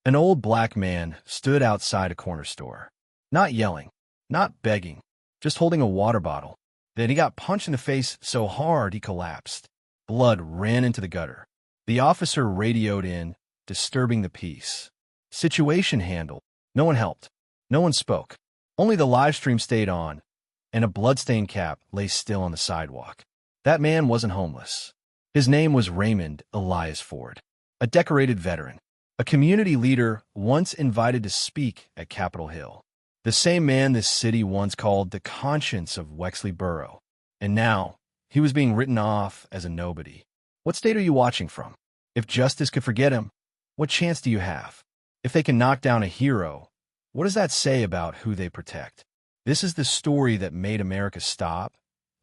An old black man stood outside a corner store. Not yelling, not begging, just holding a water bottle. Then he got punched in the face so hard he collapsed. Blood ran into the gutter. The officer radioed in, disturbing the peace. Situation handled. No one helped. No one spoke. Only the live stream stayed on, and a bloodstained cap lay still on the sidewalk. That man wasn't homeless. His name was Raymond Elias Ford, a decorated veteran, a community leader once invited to speak at Capitol Hill. The same man this city once called the conscience of Wexley Borough. And now, he was being written off as a nobody. What state are you watching from? If justice could forget him, what chance do you have? If they can knock down a hero, what does that say about who they protect? This is the story that made America stop,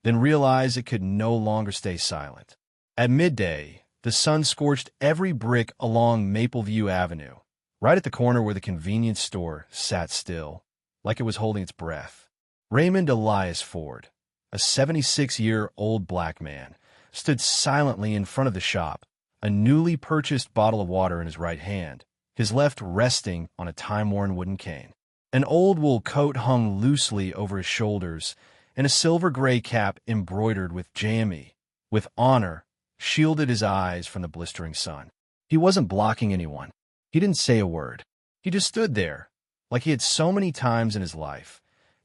then realize it could no longer stay silent. At midday, the sun scorched every brick along Mapleview Avenue, right at the corner where the convenience store sat still, like it was holding its breath. Raymond Elias Ford, a 76-year-old black man, stood silently in front of the shop, a newly purchased bottle of water in his right hand, his left resting on a time-worn wooden cane. An old wool coat hung loosely over his shoulders, and a silver-gray cap embroidered with JME, with honor, shielded his eyes from the blistering sun. He wasn't blocking anyone. He didn't say a word. He just stood there, like he had so many times in his life,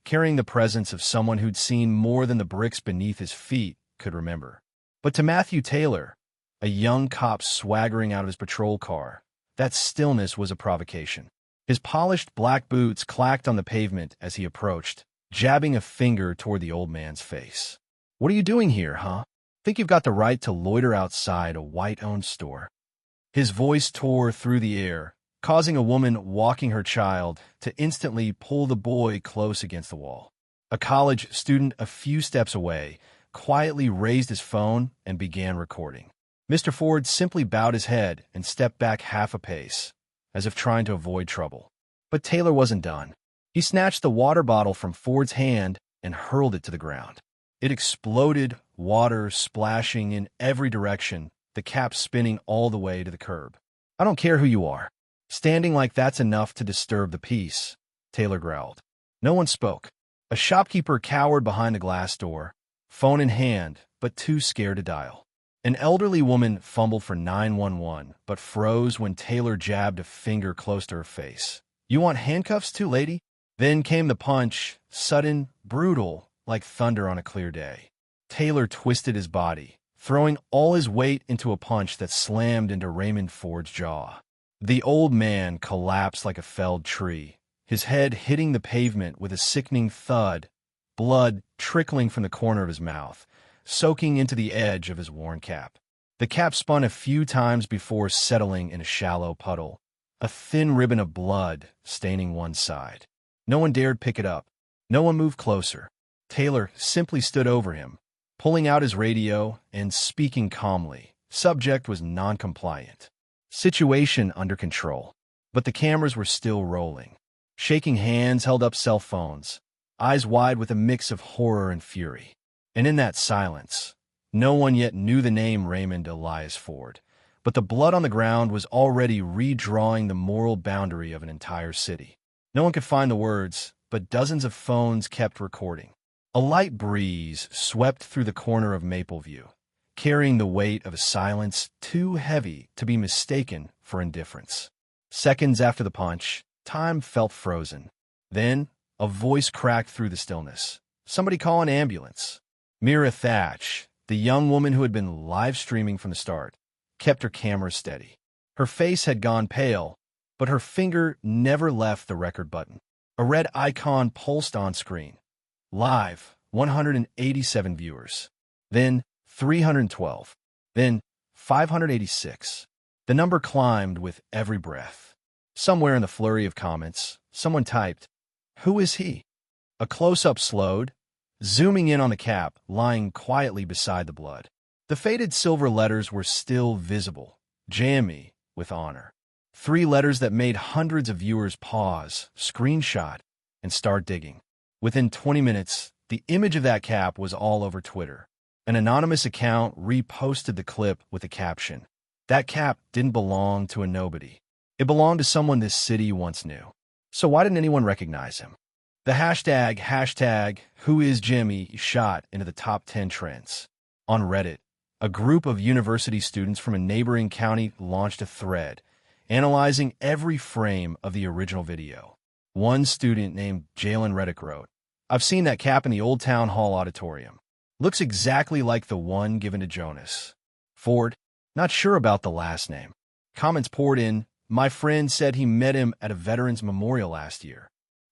carrying the presence of someone who'd seen more than the bricks beneath his feet could remember. But to Matthew Taylor, a young cop swaggering out of his patrol car, that stillness was a provocation. His polished black boots clacked on the pavement as he approached, jabbing a finger toward the old man's face. "What are you doing here, huh? Think you've got the right to loiter outside a white-owned store?" His voice tore through the air, causing a woman walking her child to instantly pull the boy close against the wall. A college student a few steps away quietly raised his phone and began recording. Mr. Ford simply bowed his head and stepped back half a pace, as if trying to avoid trouble. But Taylor wasn't done. He snatched the water bottle from Ford's hand and hurled it to the ground. It exploded, water splashing in every direction, the cap spinning all the way to the curb. "I don't care who you are. Standing like that's enough to disturb the peace," Taylor growled. No one spoke. A shopkeeper cowered behind the glass door, phone in hand, but too scared to dial. An elderly woman fumbled for 911, but froze when Taylor jabbed a finger close to her face. "You want handcuffs too, lady?" Then came the punch, sudden, brutal, like thunder on a clear day. Taylor twisted his body, throwing all his weight into a punch that slammed into Raymond Ford's jaw. The old man collapsed like a felled tree, his head hitting the pavement with a sickening thud, blood trickling from the corner of his mouth, soaking into the edge of his worn cap. The cap spun a few times before settling in a shallow puddle, a thin ribbon of blood staining one side. No one dared pick it up. No one moved closer. Taylor simply stood over him, pulling out his radio and speaking calmly. Subject was non-compliant. Situation under control. But the cameras were still rolling. Shaking hands held up cell phones, eyes wide with a mix of horror and fury. And in that silence, no one yet knew the name Raymond Elias Ford, but the blood on the ground was already redrawing the moral boundary of an entire city. No one could find the words, but dozens of phones kept recording. A light breeze swept through the corner of Mapleview, carrying the weight of a silence too heavy to be mistaken for indifference. Seconds after the punch, time felt frozen. Then, a voice cracked through the stillness. "Somebody call an ambulance." Mira Thatch, the young woman who had been live streaming from the start, kept her camera steady. Her face had gone pale, but her finger never left the record button. A red icon pulsed on screen. Live, 187 viewers. Then 312. Then 586. The number climbed with every breath. Somewhere in the flurry of comments, someone typed, "Who is he?" A close-up slowed, zooming in on the cap lying quietly beside the blood. The faded silver letters were still visible, JME with honor. 3 letters that made hundreds of viewers pause, screenshot, and start digging. Within 20 minutes, the image of that cap was all over Twitter. An anonymous account reposted the clip with the caption, "That cap didn't belong to a nobody. It belonged to someone this city once knew. So why didn't anyone recognize him? The hashtag who is Jimmy shot into the top 10 trends. On Reddit, a group of university students from a neighboring county launched a thread, analyzing every frame of the original video. One student named Jalen Reddick wrote, "I've seen that cap in the Old Town Hall auditorium. Looks exactly like the one given to Jonas. Ford, not sure about the last name." Comments poured in. "My friend said he met him at a veterans memorial last year.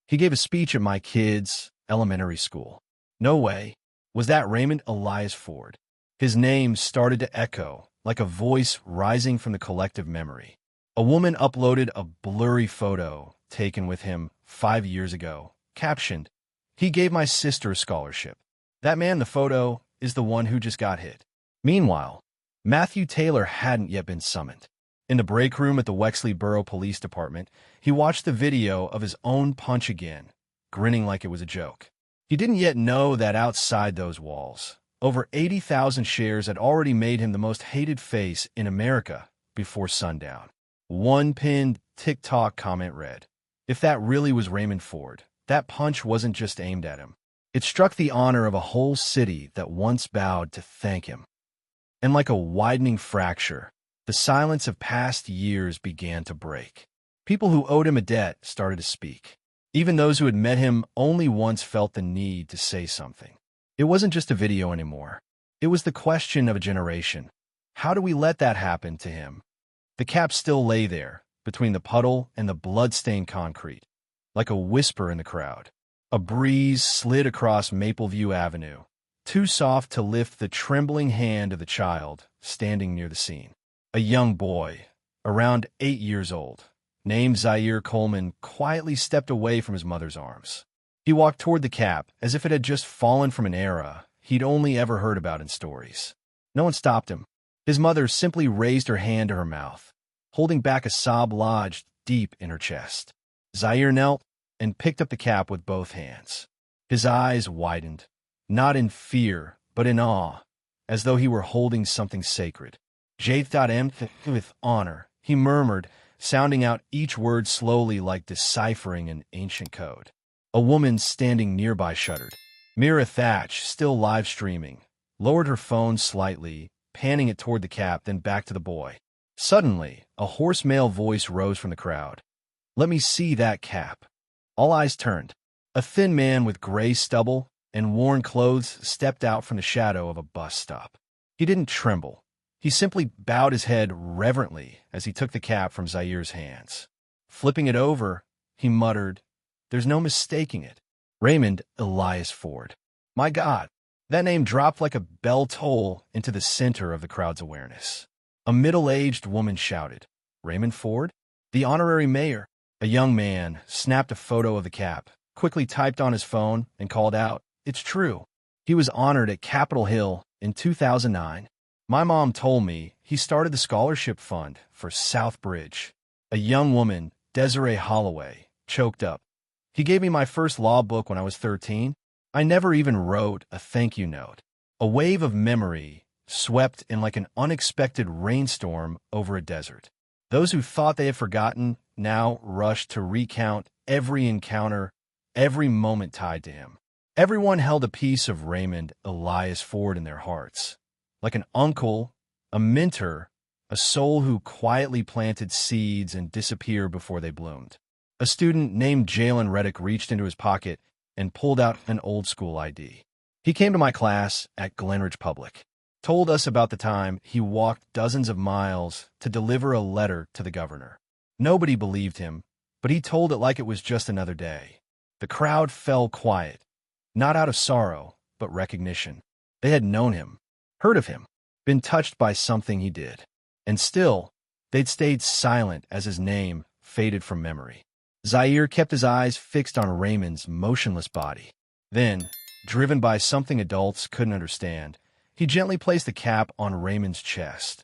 He gave a speech at my kid's elementary school." No way. Was that Raymond Elias Ford? His name started to echo, like a voice rising from the collective memory. A woman uploaded a blurry photo taken with him 5 years ago, captioned, "He gave my sister a scholarship. That man in the photo is the one who just got hit." Meanwhile, Matthew Taylor hadn't yet been summoned. In the break room at the Wexley Borough Police Department, he watched the video of his own punch again, grinning like it was a joke. He didn't yet know that outside those walls, over 80,000 shares had already made him the most hated face in America before sundown. One pinned TikTok comment read, "If that really was Raymond Ford, that punch wasn't just aimed at him. It struck the honor of a whole city that once bowed to thank him." And like a widening fracture, the silence of past years began to break. People who owed him a debt started to speak. Even those who had met him only once felt the need to say something. It wasn't just a video anymore. It was the question of a generation. How do we let that happen to him? The cap still lay there, between the puddle and the blood-stained concrete, like a whisper in the crowd. A breeze slid across Mapleview Avenue, too soft to lift the trembling hand of the child standing near the scene. A young boy, around 8 years old, named Zaire Coleman, quietly stepped away from his mother's arms. He walked toward the cap as if it had just fallen from an era he'd only ever heard about in stories. No one stopped him. His mother simply raised her hand to her mouth, holding back a sob lodged deep in her chest. Zaire knelt and picked up the cap with both hands. His eyes widened, not in fear, but in awe, as though he were holding something sacred. "J.M. with honor," he murmured, sounding out each word slowly like deciphering an ancient code. A woman standing nearby shuddered. Mira Thatch, still live streaming, lowered her phone slightly, panning it toward the cap, then back to the boy. Suddenly, a hoarse male voice rose from the crowd. "Let me see that cap." All eyes turned. A thin man with gray stubble and worn clothes stepped out from the shadow of a bus stop. He didn't tremble. He simply bowed his head reverently as he took the cap from Zaire's hands. Flipping it over, he muttered, "There's no mistaking it. Raymond Elias Ford." My God, that name dropped like a bell toll into the center of the crowd's awareness. A middle-aged woman shouted, "Raymond Ford? The honorary mayor." A young man snapped a photo of the cap, quickly typed on his phone, and called out, "It's true. He was honored at Capitol Hill in 2009. My mom told me he started the scholarship fund for Southbridge." A young woman, Desiree Holloway, choked up. "He gave me my first law book when I was 13. I never even wrote a thank you note." A wave of memory swept in like an unexpected rainstorm over a desert. Those who thought they had forgotten now rushed to recount every encounter, every moment tied to him. Everyone held a piece of Raymond Elias Ford in their hearts, like an uncle, a mentor, a soul who quietly planted seeds and disappeared before they bloomed. A student named Jalen Reddick reached into his pocket and pulled out an old-school ID. He came to my class at Glenridge Public, told us about the time he walked dozens of miles to deliver a letter to the governor. Nobody believed him, but he told it like it was just another day. The crowd fell quiet, not out of sorrow, but recognition. They had known him, heard of him, been touched by something he did. And still, they'd stayed silent as his name faded from memory. Zaire kept his eyes fixed on Raymond's motionless body. Then, driven by something adults couldn't understand, he gently placed the cap on Raymond's chest,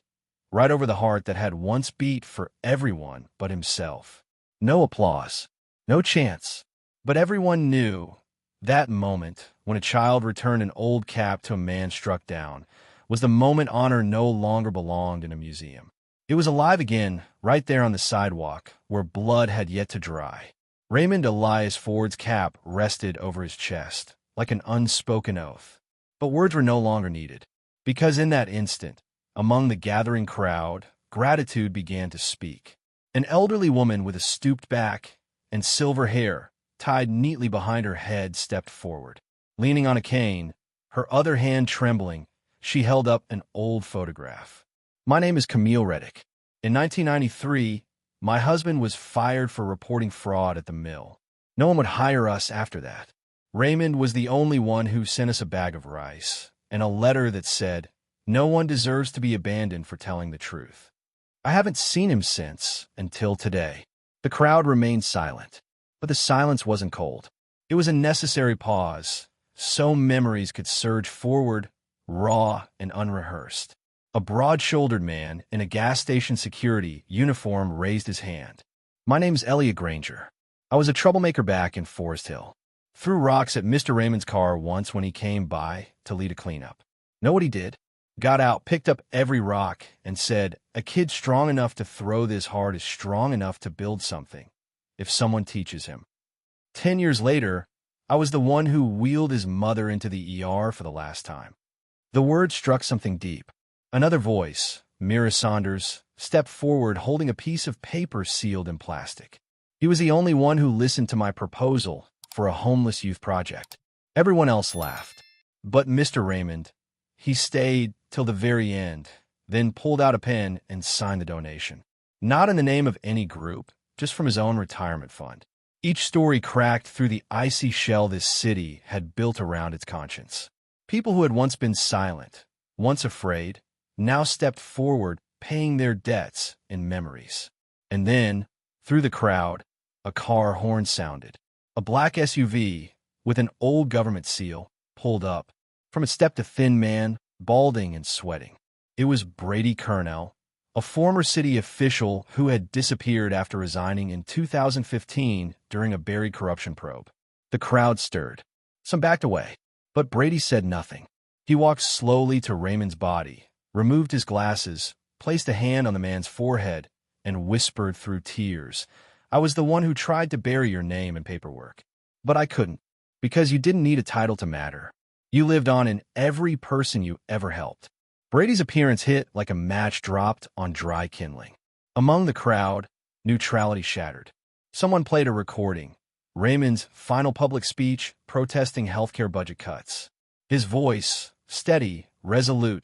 right over the heart that had once beat for everyone but himself. No applause, no chants, but everyone knew that moment when a child returned an old cap to a man struck down was the moment honor no longer belonged in a museum. It was alive again, right there on the sidewalk, where blood had yet to dry. Raymond Elias Ford's cap rested over his chest, like an unspoken oath. But words were no longer needed, because in that instant, among the gathering crowd, gratitude began to speak. An elderly woman with a stooped back and silver hair tied neatly behind her head stepped forward. Leaning on a cane, her other hand trembling, she held up an old photograph. "My name is Camille Reddick. In 1993, my husband was fired for reporting fraud at the mill. No one would hire us after that. Raymond was the only one who sent us a bag of rice and a letter that said, 'No one deserves to be abandoned for telling the truth.' I haven't seen him since, until today." The crowd remained silent, but the silence wasn't cold. It was a necessary pause, so memories could surge forward, raw and unrehearsed. A broad-shouldered man in a gas station security uniform raised his hand. "My name's Elliot Granger. I was a troublemaker back in Forest Hill. Threw rocks at Mr. Raymond's car once when he came by to lead a cleanup. Know what he did? Got out, picked up every rock, and said, 'A kid strong enough to throw this hard is strong enough to build something, if someone teaches him.' 10 years later, I was the one who wheeled his mother into the ER for the last time." The word struck something deep. Another voice, Mira Saunders, stepped forward holding a piece of paper sealed in plastic. "He was the only one who listened to my proposal for a homeless youth project." Everyone else laughed. But Mr. Raymond, he stayed till the very end, then pulled out a pen and signed the donation. Not in the name of any group, just from his own retirement fund. Each story cracked through the icy shell this city had built around its conscience. People who had once been silent, once afraid, now stepped forward, paying their debts in memories. And then, through the crowd, a car horn sounded. A black SUV, with an old government seal, pulled up. From it stepped a thin man, balding and sweating. It was Brady Kernell, a former city official who had disappeared after resigning in 2015 during a buried corruption probe. The crowd stirred. Some backed away, but Brady said nothing. He walked slowly to Raymond's body, removed his glasses, placed a hand on the man's forehead, and whispered through tears, "I was the one who tried to bury your name in paperwork. But I couldn't, because you didn't need a title to matter. You lived on in every person you ever helped." Brady's appearance hit like a match dropped on dry kindling. Among the crowd, neutrality shattered. Someone played a recording, Raymond's final public speech protesting healthcare budget cuts. His voice, steady, resolute,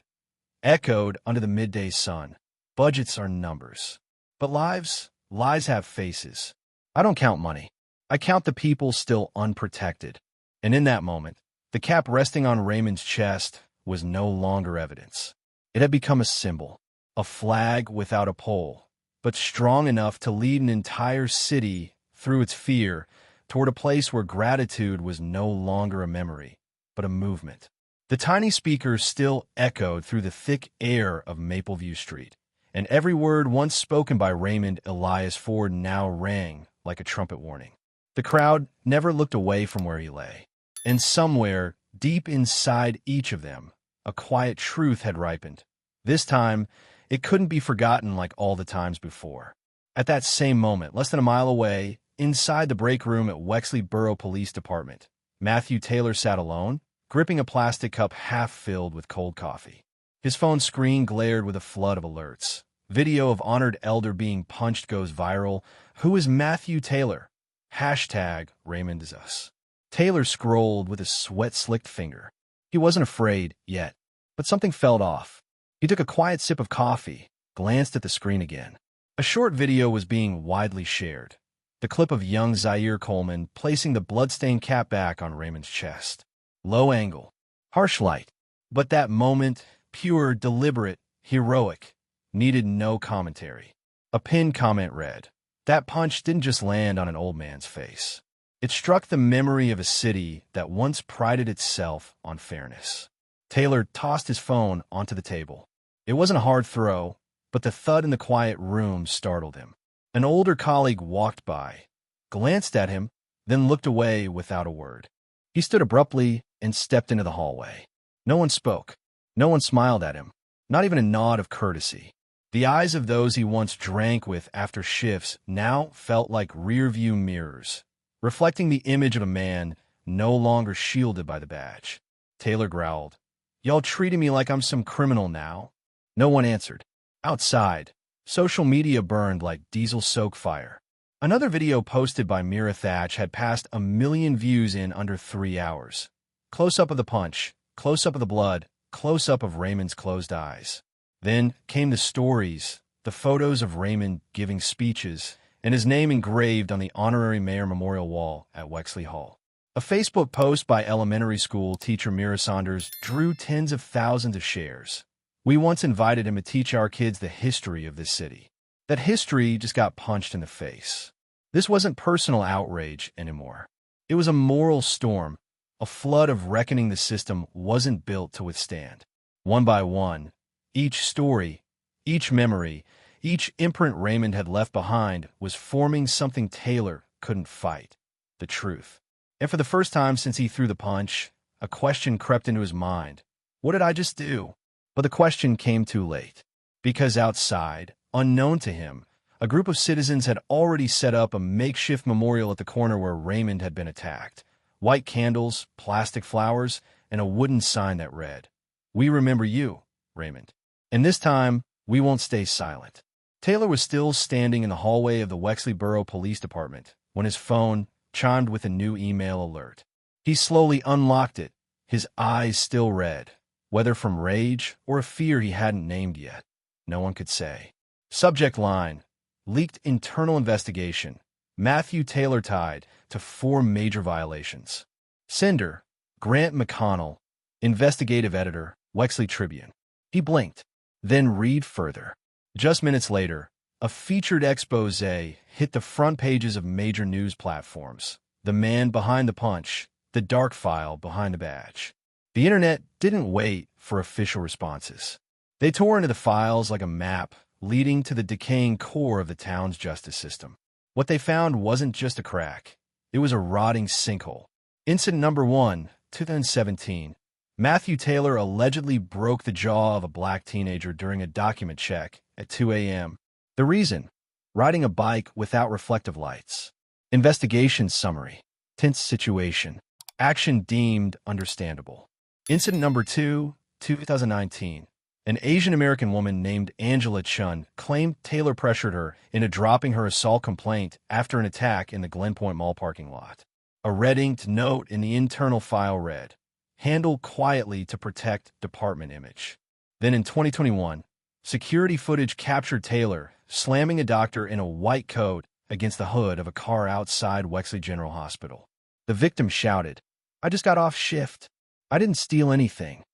echoed under the midday sun. "Budgets are numbers. But lives have faces. I don't count money. I count the people still unprotected." And in that moment, the cap resting on Raymond's chest was no longer evidence. It had become a symbol, a flag without a pole, but strong enough to lead an entire city through its fear toward a place where gratitude was no longer a memory, but a movement. The tiny speakers still echoed through the thick air of Mapleview Street, and every word once spoken by Raymond Elias Ford now rang like a trumpet warning. The crowd never looked away from where he lay, and somewhere, deep inside each of them, a quiet truth had ripened. This time, it couldn't be forgotten like all the times before. At that same moment, less than a mile away, inside the break room at Wexley Borough Police Department, Matthew Taylor sat alone, gripping a plastic cup half filled with cold coffee. His phone screen glared with a flood of alerts. Video of honored elder being punched goes viral. "Who is Matthew Taylor? Hashtag Raymond is us." Taylor scrolled with a sweat-slicked finger. He wasn't afraid yet, but something felt off. He took a quiet sip of coffee, glanced at the screen again. A short video was being widely shared. The clip of young Zaire Coleman placing the bloodstained cap back on Raymond's chest. Low angle, harsh light. But that moment, pure, deliberate, heroic, needed no commentary. A pinned comment read, "That punch didn't just land on an old man's face. It struck the memory of a city that once prided itself on fairness." Taylor tossed his phone onto the table. It wasn't a hard throw, but the thud in the quiet room startled him. An older colleague walked by, glanced at him, then looked away without a word. He stood abruptly and stepped into the hallway. No one spoke. No one smiled at him, not even a nod of courtesy. The eyes of those he once drank with after shifts now felt like rear-view mirrors, reflecting the image of a man no longer shielded by the badge. Taylor growled, "Y'all treating me like I'm some criminal now?" No one answered. Outside, social media burned like diesel-soaked fire. Another video posted by Mira Thatch had passed 1 million views in under 3 hours. Close-up of the punch, close-up of the blood, close-up of Raymond's closed eyes. Then came the stories, the photos of Raymond giving speeches, and his name engraved on the honorary mayor memorial wall at Wexley Hall. A Facebook post by elementary school teacher Mira Saunders drew tens of thousands of shares. "We once invited him to teach our kids the history of this city. That history just got punched in the face." This wasn't personal outrage anymore. It was a moral storm, a flood of reckoning the system wasn't built to withstand. One by one, each story, each memory, each imprint Raymond had left behind was forming something Taylor couldn't fight: the truth. And for the first time since he threw the punch, a question crept into his mind. What did I just do? But the question came too late. Because outside, unknown to him, a group of citizens had already set up a makeshift memorial at the corner where Raymond had been attacked. White candles, plastic flowers, and a wooden sign that read, "We remember you, Raymond. And this time, we won't stay silent." Taylor was still standing in the hallway of the Wexley Borough Police Department when his phone chimed with a new email alert. He slowly unlocked it, his eyes still red, whether from rage or a fear he hadn't named yet. No one could say. Subject line: leaked internal investigation. Matthew Taylor tied to 4 major violations. Sender: Grant McConnell, investigative editor, Wexley Tribune. He blinked. Then read further. Just minutes later, a featured expose hit the front pages of major news platforms. The man behind the punch, the dark file behind the badge. The internet didn't wait for official responses. They tore into the files like a map, leading to the decaying core of the town's justice system. What they found wasn't just a crack. It was a rotting sinkhole. Incident number 1, 2017. Matthew Taylor allegedly broke the jaw of a black teenager during a document check at 2 a.m. The reason? Riding a bike without reflective lights. Investigation summary. Tense situation. Action deemed understandable. Incident number 2, 2019. An Asian-American woman named Angela Chun claimed Taylor pressured her into dropping her assault complaint after an attack in the Glenpoint Mall parking lot. A red-inked note in the internal file read, "Handle quietly to protect department image." Then in 2021, security footage captured Taylor slamming a doctor in a white coat against the hood of a car outside Wexley General Hospital. The victim shouted, "I just got off shift. I didn't steal anything."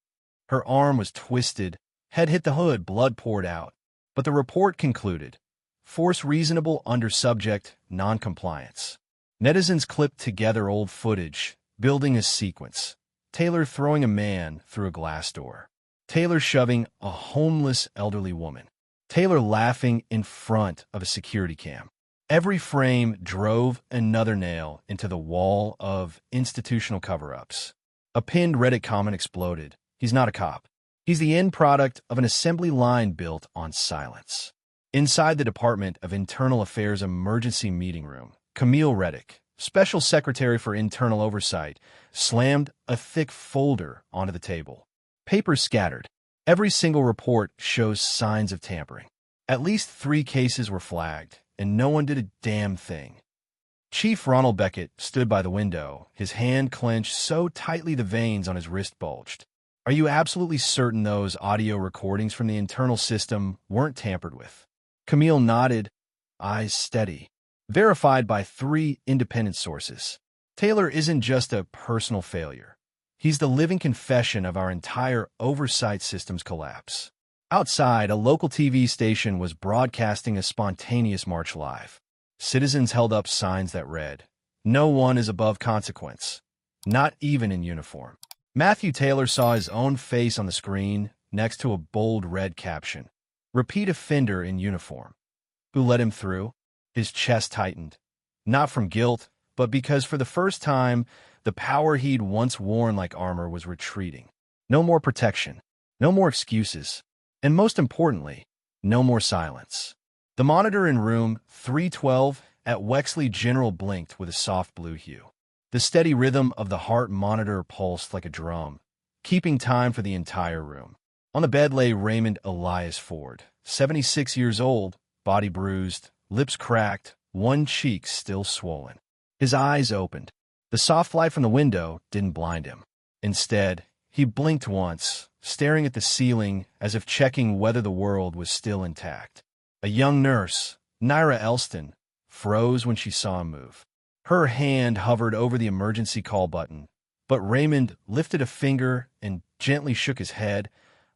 Her arm was twisted, head hit the hood, blood poured out. But the report concluded, force reasonable under subject non-compliance. Netizens clipped together old footage, building a sequence. Taylor throwing a man through a glass door. Taylor shoving a homeless elderly woman. Taylor laughing in front of a security cam. Every frame drove another nail into the wall of institutional cover-ups. A pinned Reddit comment exploded. He's not a cop. He's the end product of an assembly line built on silence. Inside the Department of Internal Affairs emergency meeting room, Camille Reddick, Special Secretary for Internal Oversight, slammed a thick folder onto the table. Papers scattered. Every single report shows signs of tampering. At least 3 cases were flagged, and no one did a damn thing. Chief Ronald Beckett stood by the window, his hand clenched so tightly the veins on his wrist bulged. "Are you absolutely certain those audio recordings from the internal system weren't tampered with?" Camille nodded, eyes steady. Verified by 3 independent sources. Taylor isn't just a personal failure. He's the living confession of our entire oversight system's collapse. Outside, a local TV station was broadcasting a spontaneous march live. Citizens held up signs that read, "No one is above consequence," not even in uniform. Matthew Taylor saw his own face on the screen next to a bold red caption, "Repeat offender in uniform." Who let him through? His chest tightened. Not from guilt, but because for the first time, the power he'd once worn like armor was retreating. No more protection. No more excuses. And most importantly, No more silence. The monitor in room 312 at Wexley General blinked with a soft blue hue. The steady rhythm of the heart monitor pulsed like a drum, keeping time for the entire room. On the bed lay Raymond Elias Ford, 76 years old, body bruised, lips cracked, one cheek still swollen. His eyes opened. The soft light from the window didn't blind him. Instead, he blinked once, staring at the ceiling as if checking whether the world was still intact. A young nurse, Naira Elston, froze when she saw him move. Her hand hovered over the emergency call button, but Raymond lifted a finger and gently shook his head,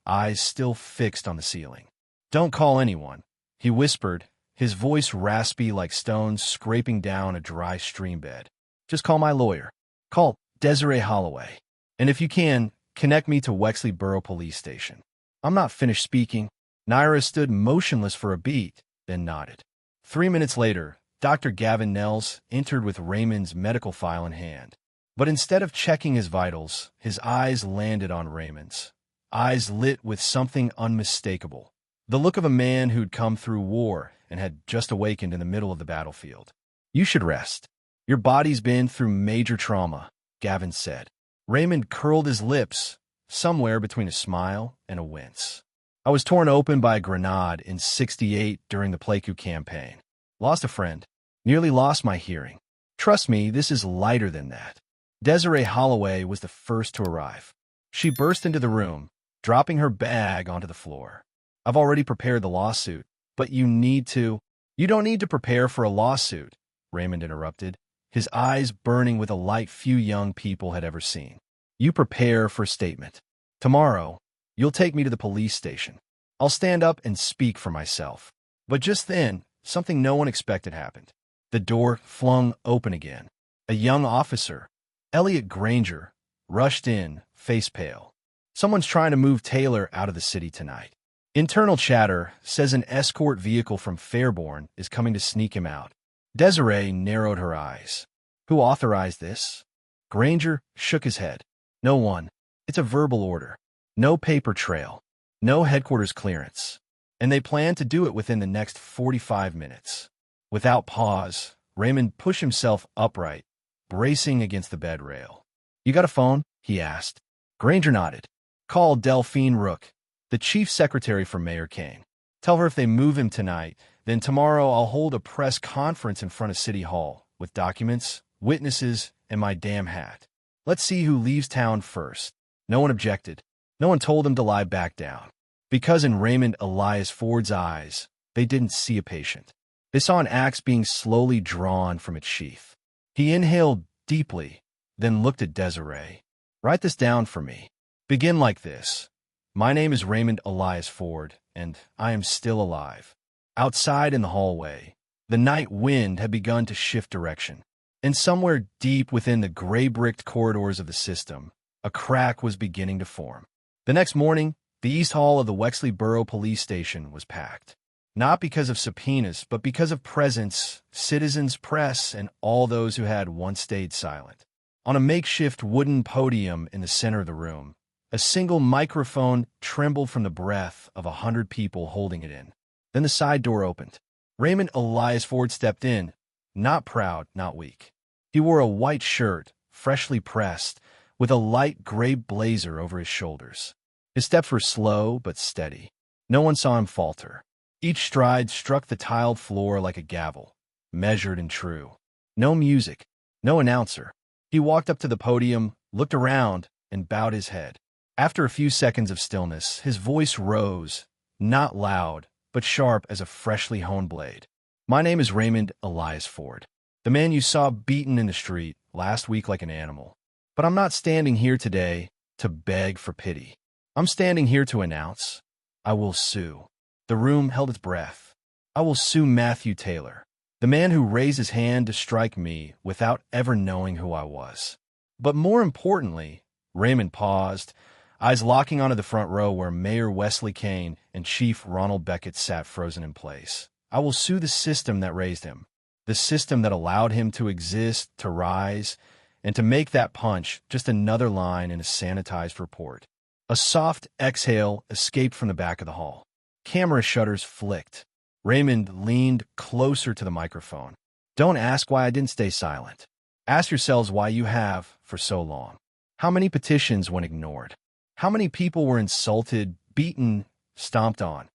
eyes still fixed on the ceiling. "Don't call anyone," he whispered, his voice raspy like stones scraping down a dry stream bed. "Just call my lawyer. Call Desiree Holloway. And if you can, connect me to Wexley Borough Police Station." I'm not finished speaking. Naira stood motionless for a beat, then nodded. 3 minutes later, Dr. Gavin Nels entered with Raymond's medical file in hand. But instead of checking his vitals, his eyes landed on Raymond's. Eyes lit with something unmistakable. The look of a man who'd come through war and had just awakened in the middle of the battlefield. "You should rest. Your body's been through major trauma," Gavin said. Raymond curled his lips, somewhere between a smile and a wince. "I was torn open by a grenade in '68 during the Pleiku campaign. Lost a friend. Nearly lost my hearing. Trust me, this is lighter than that." Desiree Holloway was the first to arrive. She burst into the room, dropping her bag onto the floor. "I've already prepared the lawsuit, but you don't need to prepare for a lawsuit," Raymond interrupted, his eyes burning with a light few young people had ever seen. "You prepare for a statement. Tomorrow, you'll take me to the police station. I'll stand up and speak for myself." But just then, something no one expected happened. The door flung open again. A young officer, Elliot Granger, rushed in, face pale. "Someone's trying to move Taylor out of the city tonight. Internal chatter says an escort vehicle from Fairborn is coming to sneak him out." Desiree narrowed her eyes. "Who authorized this?" Granger shook his head. "No one. It's a verbal order. No paper trail. No headquarters clearance. And they plan to do it within the next 45 minutes. Without pause, Raymond pushed himself upright, bracing against the bed rail. "You got a phone?" he asked. Granger nodded. "Call Delphine Rook, the chief secretary for Mayor Kane. Tell her if they move him tonight, then tomorrow I'll hold a press conference in front of City Hall with documents, witnesses, and my damn hat. Let's see who leaves town first." No one objected. No one told him to lie back down. Because in Raymond Elias Ford's eyes, they didn't see a patient. They saw an axe being slowly drawn from its sheath. He inhaled deeply, then looked at Desiree. "Write this down for me. Begin like this. My name is Raymond Elias Ford, and I am still alive." Outside in the hallway, the night wind had begun to shift direction, and somewhere deep within the gray-bricked corridors of the system, a crack was beginning to form. The next morning, the East Hall of the Wexley Borough Police Station was packed. Not because of subpoenas, but because of presence, citizens, press, and all those who had once stayed silent. On a makeshift wooden podium in the center of the room, a single microphone trembled from the breath of 100 people holding it in. Then the side door opened. Raymond Elias Ford stepped in, not proud, not weak. He wore a white shirt, freshly pressed, with a light gray blazer over his shoulders. His steps were slow but steady. No one saw him falter. Each stride struck the tiled floor like a gavel, measured and true. No music, no announcer. He walked up to the podium, looked around, and bowed his head. After a few seconds of stillness, his voice rose, not loud, but sharp as a freshly honed blade. "My name is Raymond Elias Ford, the man you saw beaten in the street last week like an animal. But I'm not standing here today to beg for pity. I'm standing here to announce, I will sue." The room held its breath. "I will sue Matthew Taylor, the man who raised his hand to strike me without ever knowing who I was." But more importantly, Raymond paused, eyes locking onto the front row where Mayor Wesley Kane and Chief Ronald Beckett sat frozen in place. "I will sue the system that raised him, the system that allowed him to exist, to rise, and to make that punch just another line in a sanitized report." A soft exhale escaped from the back of the hall. Camera shutters flicked. Raymond leaned closer to the microphone. Don't ask why I didn't stay silent. Ask yourselves why you have for so long. How many petitions went ignored? How many people were insulted, beaten, stomped on?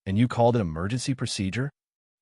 And you called it emergency procedure?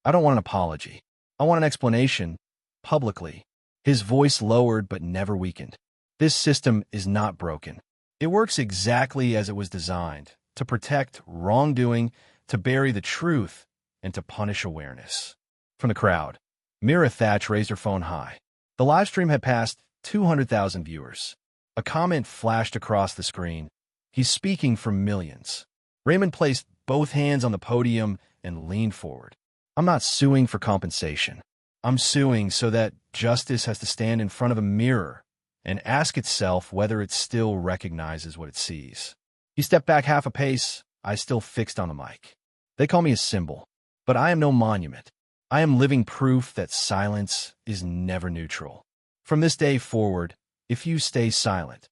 I don't want an apology. I want an explanation, publicly. His voice lowered but never weakened. This system is not broken. It works exactly as it was designed, to protect wrongdoing, to bury the truth, and to punish awareness. From the crowd, Mira Thatch raised her phone high. The live stream had passed 200,000 viewers. A comment flashed across the screen. He's speaking for millions. Raymond placed both hands on the podium and leaned forward. I'm not suing for compensation. I'm suing so that justice has to stand in front of a mirror and ask itself whether it still recognizes what it sees. He stepped back half a pace, eyes still fixed on the mic. They call me a symbol, but I am no monument. I am living proof that silence is never neutral. From this day forward, if you stay silent,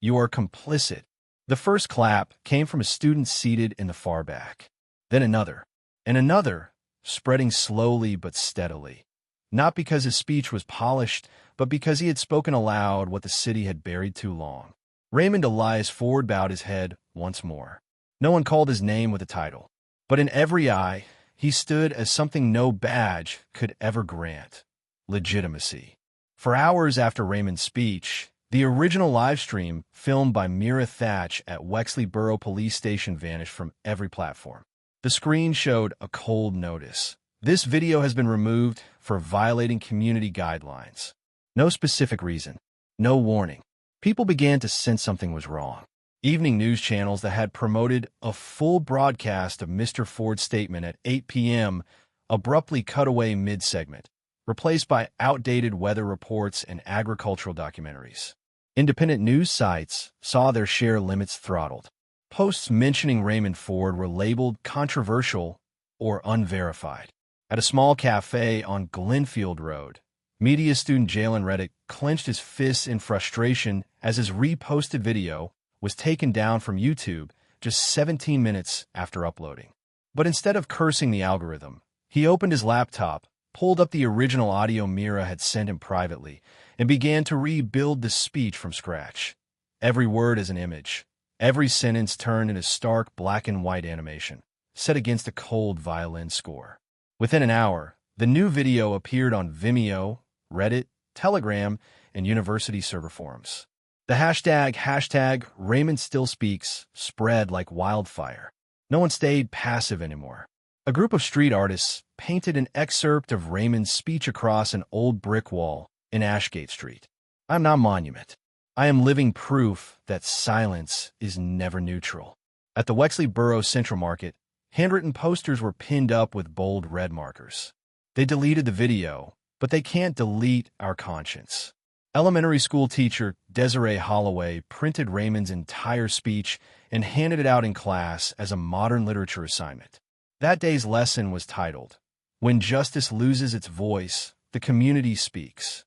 you are complicit. The first clap came from a student seated in the far back. Then another, and another, spreading slowly but steadily. Not because his speech was polished, but because he had spoken aloud what the city had buried too long. Raymond Elias Ford bowed his head once more. No one called his name with a title, but in every eye, he stood as something no badge could ever grant: legitimacy. For hours after Raymond's speech, the original live stream, filmed by Mira Thatch at Wexley Borough Police Station, vanished from every platform. The screen showed a cold notice. This video has been removed for violating community guidelines. No specific reason. No warning. People began to sense something was wrong. Evening news channels that had promoted a full broadcast of Mr. Ford's statement at 8 p.m. abruptly cut away mid-segment, replaced by outdated weather reports and agricultural documentaries. Independent news sites saw their share limits throttled. Posts mentioning Raymond Ford were labeled controversial or unverified. At a small cafe on Glenfield Road, media student Jalen Reddick clenched his fists in frustration as his reposted video was taken down from YouTube just 17 minutes after uploading. But instead of cursing the algorithm, he opened his laptop, pulled up the original audio Mira had sent him privately, and began to rebuild the speech from scratch. Every word is an image. Every sentence turned into stark black and white animation, set against a cold violin score. Within an hour, the new video appeared on Vimeo, Reddit, Telegram, and university server forums. The hashtag Raymond Still Speaks spread like wildfire. No one stayed passive anymore. A group of street artists painted an excerpt of Raymond's speech across an old brick wall in Ashgate Street. I'm not a monument. I am living proof that silence is never neutral. At the Wexley Borough Central Market, handwritten posters were pinned up with bold red markers. They deleted the video, but they can't delete our conscience. Elementary school teacher Desiree Holloway printed Raymond's entire speech and handed it out in class as a modern literature assignment. That day's lesson was titled, "When Justice Loses Its Voice, the Community Speaks."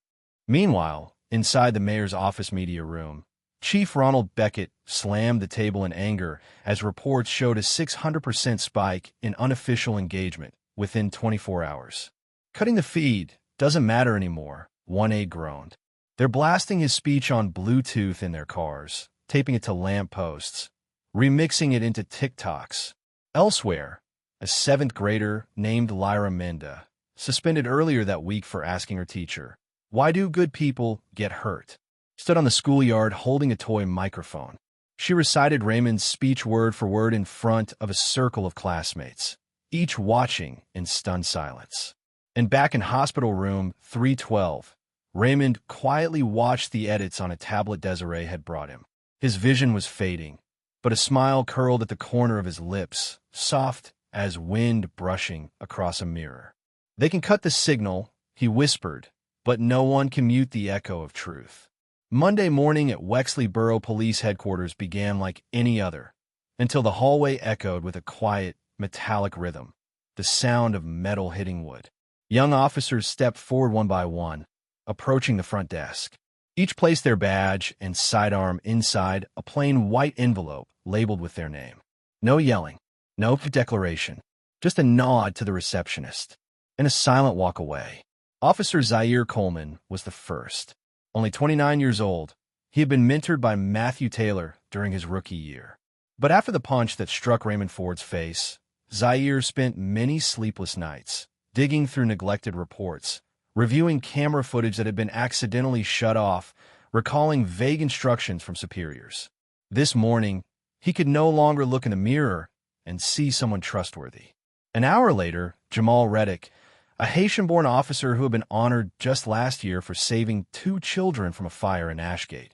Meanwhile, inside the mayor's office media room, Chief Ronald Beckett slammed the table in anger as reports showed a 600% spike in unofficial engagement within 24 hours. Cutting the feed doesn't matter anymore, one aide groaned. They're blasting his speech on Bluetooth in their cars, taping it to lamp posts, remixing it into TikToks. Elsewhere, a 7th grader named Lyra Menda, suspended earlier that week for asking her teacher, "Why do good people get hurt?" stood on the schoolyard holding a toy microphone. She recited Raymond's speech word for word in front of a circle of classmates, each watching in stunned silence. And back in hospital room 312, Raymond quietly watched the edits on a tablet Desiree had brought him. His vision was fading, but a smile curled at the corner of his lips, soft as wind brushing across a mirror. "They can cut the signal," he whispered, "but no one can mute the echo of truth." Monday morning at Wexley Borough Police Headquarters began like any other, until the hallway echoed with a quiet, metallic rhythm, the sound of metal hitting wood. Young officers stepped forward one by one, approaching the front desk. Each placed their badge and sidearm inside a plain white envelope labeled with their name. No yelling, No declaration, just a nod to the receptionist, and a silent walk away. Officer Zaire Coleman was the first. Only 29 years old, he had been mentored by Matthew Taylor during his rookie year. But after the punch that struck Raymond Ford's face, Zaire spent many sleepless nights, digging through neglected reports, reviewing camera footage that had been accidentally shut off, recalling vague instructions from superiors. This morning, he could no longer look in the mirror and see someone trustworthy. An hour later, Jamal Reddick, a Haitian-born officer who had been honored just last year for saving 2 children from a fire in Ashgate,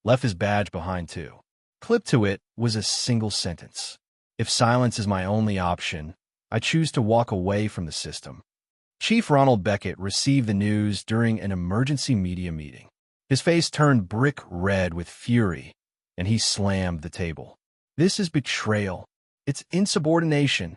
left his badge behind too. Clipped to it was a single sentence. If silence is my only option, I choose to walk away from the system. Chief Ronald Beckett received the news during an emergency media meeting. His face turned brick red with fury, and he slammed the table. This is betrayal. It's insubordination.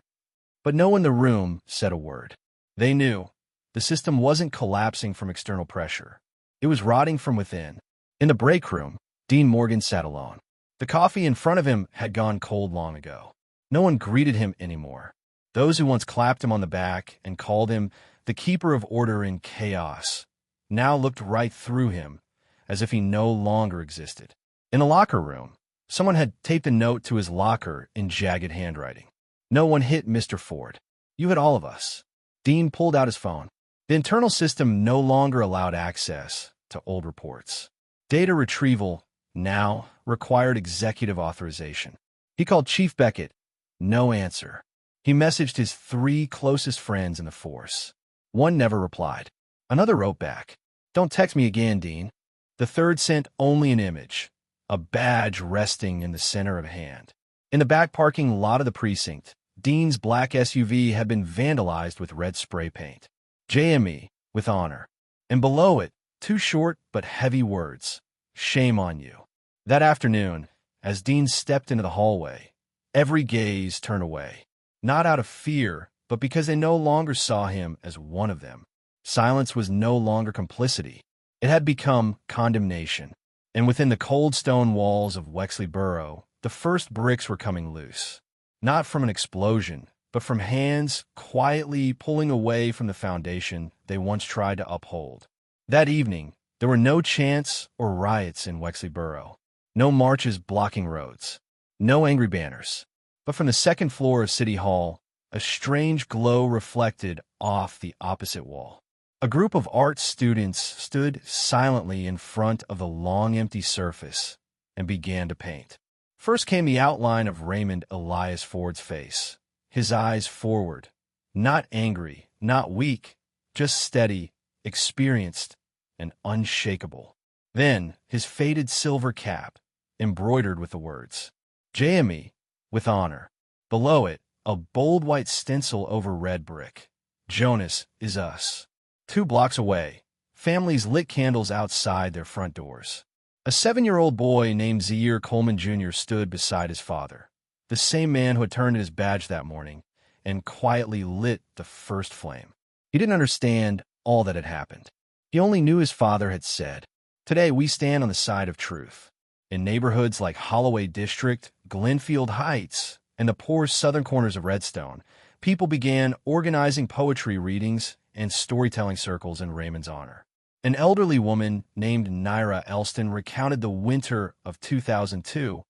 But no one in the room said a word. They knew the system wasn't collapsing from external pressure. It was rotting from within. In the break room, Dean Morgan sat alone. The coffee in front of him had gone cold long ago. No one greeted him anymore. Those who once clapped him on the back and called him the keeper of order in chaos now looked right through him, as if he no longer existed. In the locker room, someone had taped a note to his locker in jagged handwriting. No one hit Mr. Ford. You hit all of us. Dean pulled out his phone. The internal system no longer allowed access to old reports. Data retrieval now required executive authorization. He called Chief Beckett. No answer. He messaged his 3 closest friends in the force. One never replied. Another wrote back, "Don't text me again, Dean." The third sent only an image, a badge resting in the center of a hand. In the back parking lot of the precinct, Dean's black SUV had been vandalized with red spray paint. JME, with honor. And below it, 2 short but heavy words, "Shame on you." That afternoon, as Dean stepped into the hallway, every gaze turned away. Not out of fear, but because they no longer saw him as one of them. Silence was no longer complicity. It had become condemnation. And within the cold stone walls of Wexley Borough, the first bricks were coming loose. Not from an explosion, but from hands quietly pulling away from the foundation they once tried to uphold. That evening, there were no chants or riots in Wexley Borough. No marches blocking roads. No angry banners. But from the second floor of City Hall, a strange glow reflected off the opposite wall. A group of art students stood silently in front of the long empty surface and began to paint. First came the outline of Raymond Elias Ford's face, his eyes forward, not angry, not weak, just steady, experienced, and unshakable. Then his faded silver cap, embroidered with the words, "JME, with honor." Below it, a bold white stencil over red brick, "Jonas is us." 2 blocks away, families lit candles outside their front doors. A 7-year-old boy named Zaire Coleman Jr. stood beside his father, the same man who had turned in his badge that morning, and quietly lit the first flame. He didn't understand all that had happened. He only knew his father had said, "Today we stand on the side of truth." In neighborhoods like Holloway District, Glenfield Heights, and the poor southern corners of Redstone, people began organizing poetry readings and storytelling circles in Raymond's honor. An elderly woman named Naira Elston recounted the winter of 2002,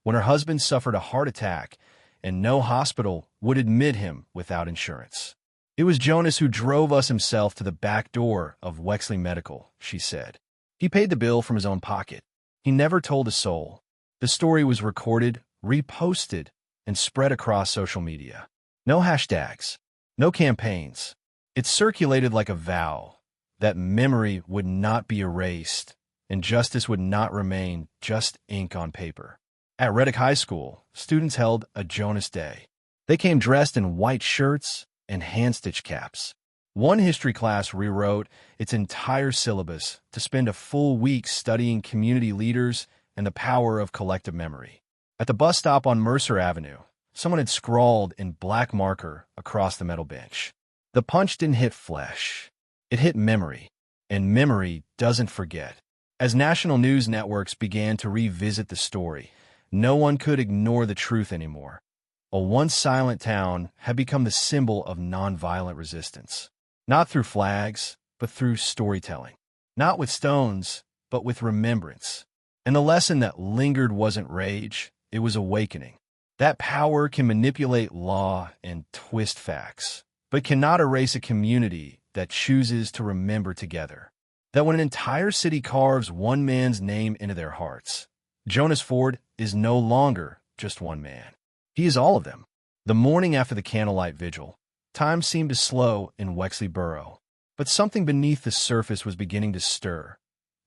when her husband suffered a heart attack and no hospital would admit him without insurance. "It was Jonas who drove us himself to the back door of Wexley Medical," she said. "He paid the bill from his own pocket. He never told a soul." The story was recorded, reposted, and spread across social media. No hashtags, no campaigns. It circulated like a vow that memory would not be erased and justice would not remain just ink on paper. At Reddick High School, students held a Jonas Day. They came dressed in white shirts and hand-stitched caps. One history class rewrote its entire syllabus to spend a full week studying community leaders and the power of collective memory. At the bus stop on Mercer Avenue, someone had scrawled in black marker across the metal bench, "The punch didn't hit flesh. It hit memory, and memory doesn't forget." As national news networks began to revisit the story, no one could ignore the truth anymore. a once silent town had become the symbol of nonviolent resistance. Not through flags, but through storytelling. Not with stones, but with remembrance. And the lesson that lingered wasn't rage, it was awakening. That power can manipulate law and twist facts, but cannot erase a community that chooses to remember together. That when an entire city carves one man's name into their hearts, Jonas Ford is no longer just one man. He is all of them. The morning after the candlelight vigil, time seemed to slow in Wexley Borough, but something beneath the surface was beginning to stir.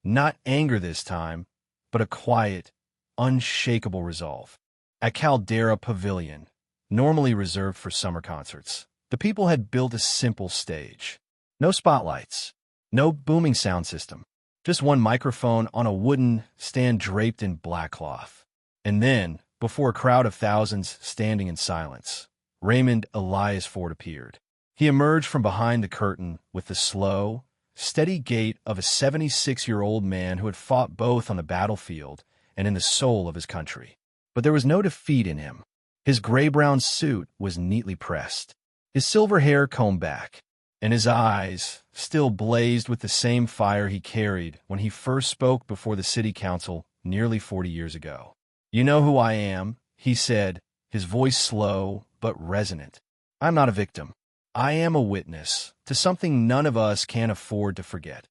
Not anger this time, but a quiet, unshakable resolve. At Caldera Pavilion, normally reserved for summer concerts, the people had built a simple stage. No spotlights, no booming sound system, just one microphone on a wooden stand draped in black cloth. And then, before a crowd of thousands standing in silence, Raymond Elias Ford appeared. He emerged from behind the curtain with the slow, steady gait of a 76-year-old man who had fought both on the battlefield and in the soul of his country. But there was no defeat in him. His gray-brown suit was neatly pressed, his silver hair combed back, and his eyes still blazed with the same fire he carried when he first spoke before the city council nearly 40 years ago. "You know who I am," he said, his voice slow but resonant. "I'm not a victim. I am a witness to something none of us can afford to forget.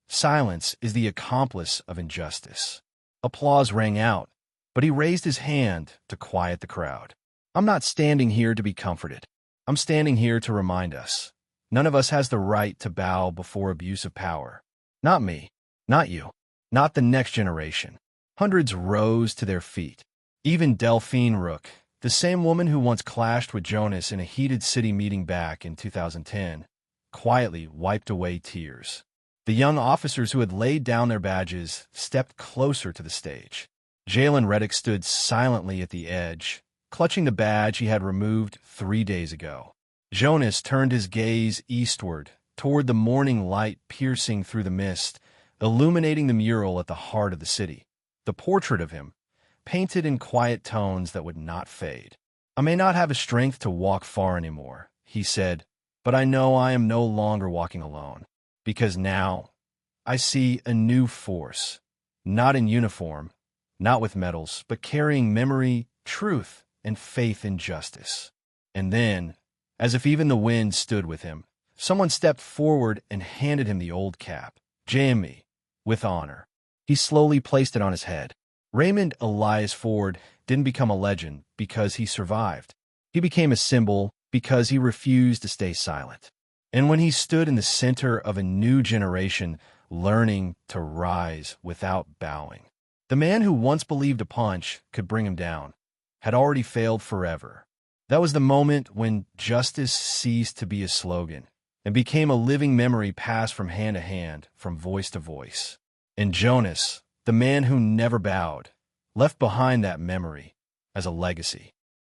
Silence is the accomplice of injustice." Applause rang out, but he raised his hand to quiet the crowd. "I'm not standing here to be comforted. I'm standing here to remind us. None of us has the right to bow before abuse of power. Not me, not you, not the next generation." Hundreds rose to their feet. Even Delphine Rook, the same woman who once clashed with Jonas in a heated city meeting back in 2010, quietly wiped away tears. The young officers who had laid down their badges stepped closer to the stage. Jalen Reddick stood silently at the edge, clutching the badge he had removed 3 days ago. Jonas turned his gaze eastward, toward the morning light piercing through the mist, illuminating the mural at the heart of the city. The portrait of him, painted in quiet tones that would not fade. "I may not have the strength to walk far anymore," he said, "but I know I am no longer walking alone. Because now, I see a new force, not in uniform, not with medals, but carrying memory, truth, and faith in justice." And then, as if even the wind stood with him, someone stepped forward and handed him the old cap. "JME, with honor." He slowly placed it on his head. Raymond Elias Ford didn't become a legend because he survived. He became a symbol because he refused to stay silent. And when he stood in the center of a new generation, learning to rise without bowing, the man who once believed a punch could bring him down had already failed forever. That was the moment when justice ceased to be a slogan and became a living memory passed from hand to hand, from voice to voice. And Jonas, the man who never bowed, left behind that memory as a legacy.